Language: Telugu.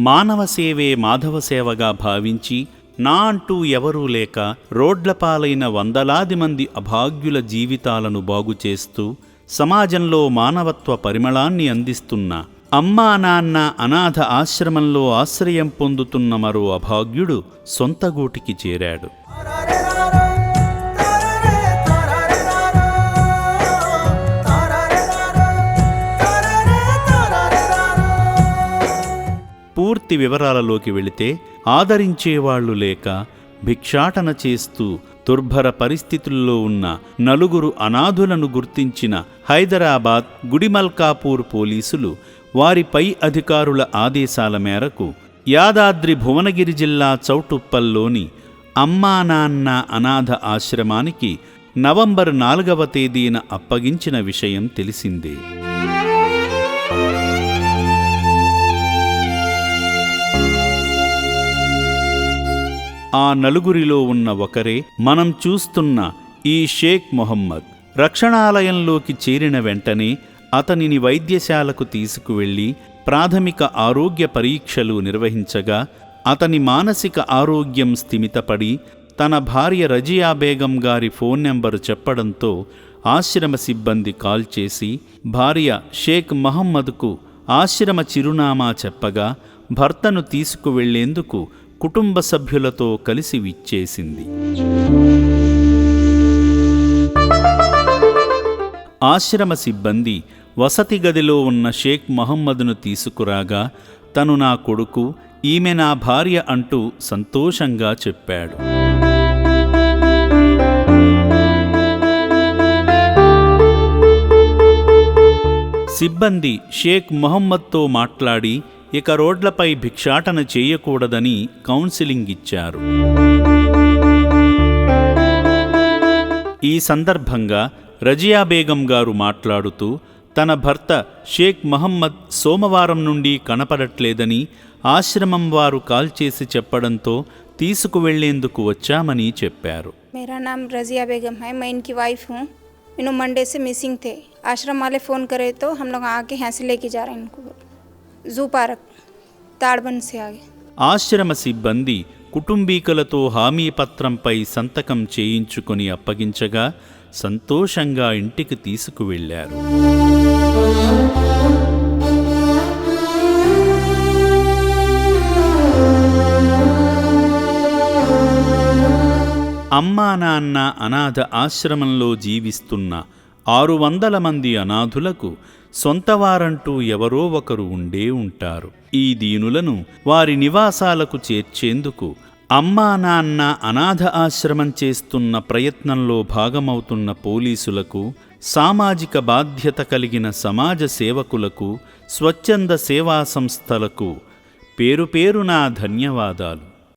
మానవ సేవే మాధవ సేవగా భావించి నా అంటూ ఎవరూ లేక రోడ్లపాలైన వందలాది మంది అభాగ్యుల జీవితాలను బాగుచేస్తూ సమాజంలో మానవత్వ పరిమళాన్ని అందిస్తున్న అమ్మా నాన్న అనాథ ఆశ్రమంలో ఆశ్రయం పొందుతున్న మరో అభాగ్యుడు సొంత గూటికి చేరాడు. పూర్తి వివరాలలోకి వెళితే, ఆదరించేవాళ్లు లేక భిక్షాటన చేస్తూ దుర్భర పరిస్థితుల్లో ఉన్న నలుగురు అనాథులను గుర్తించిన హైదరాబాద్ గుడిమల్కాపూర్ పోలీసులు వారి పై అధికారుల ఆదేశాల మేరకు యాదాద్రి భువనగిరి జిల్లా చౌటుప్పల్లోని అమ్మా నాన్న అనాథ ఆశ్రమానికి నవంబర్ 4వ తేదీన అప్పగించిన విషయం తెలిసిందే. ఆ నలుగురిలో ఉన్న ఒకరే మనం చూస్తున్న ఈ షేక్ మొహమ్మద్. రక్షణాలయంలోకి చేరిన వెంటనే అతనిని వైద్యశాలకు తీసుకువెళ్లి ప్రాథమిక ఆరోగ్య పరీక్షలు నిర్వహించగా అతని మానసిక ఆరోగ్యం స్థిమితపడి తన భార్య రజియా బేగం గారి ఫోన్ నెంబరు చెప్పడంతో ఆశ్రమ సిబ్బంది కాల్ చేసి భార్య షేక్ మహమ్మద్కు ఆశ్రమ చిరునామా చెప్పగా భర్తను తీసుకువెళ్లేందుకు కుటుంబ సభ్యులతో కలిసి విచ్చేసింది. ఆశ్రమ సిబ్బంది వసతి గదిలో ఉన్న షేక్ మహమ్మద్ను తీసుకురాగా తను నా కొడుకు, ఈమె నా భార్య అంటూ సంతోషంగా చెప్పాడు. సిబ్బంది షేక్ మొహమ్మద్తో మాట్లాడి ఇక రోడ్లపై భిక్షాటన చేయకూడదని కౌన్సిలింగ్ ఇచ్చారు. ఈ సందర్భంగా రజియా బేగం గారు మాట్లాడుతూ తన భర్త షేక్ మహమ్మద్ సోమవారం నుండి కనపడట్లేదని ఆశ్రమం వారు కాల్ చేసి చెప్పడంతో తీసుకువెళ్లేందుకు వచ్చామని చెప్పారు. मेरा नाम रजिया बेगम है, मैं इनकी वाइफ हूँ। इन्हों मंडे से मिसिंग थे। आश्रम वाले फ़ोन करे तो हम लोग आके यहाँ से लेके जा रहे हैं इनको జూ పార్క్ తాడ్బండ్ से आगे. ఆశ్రమ సిబ్బంది కుటుంబీకులతో హామీ పత్రంపై సంతకం చేయించుకుని అప్పగించగా సంతోషంగా ఇంటికి తీసుకువెళ్లారు. అమ్మా నాన్న అనాథ ఆశ్రమంలో జీవిస్తున్న 600 మంది అనాథులకు సొంతవారంటూ ఎవరో ఒకరు ఉండే ఉంటారు. ఈ దీనులను వారి నివాసాలకు చేర్చేందుకు అమ్మా నాన్న అనాథ ఆశ్రమం చేస్తున్న ప్రయత్నంలో భాగమవుతున్న పోలీసులకు, సామాజిక బాధ్యత కలిగిన సమాజ సేవకులకు, స్వచ్ఛంద సేవా సంస్థలకు పేరుపేరునా ధన్యవాదాలు.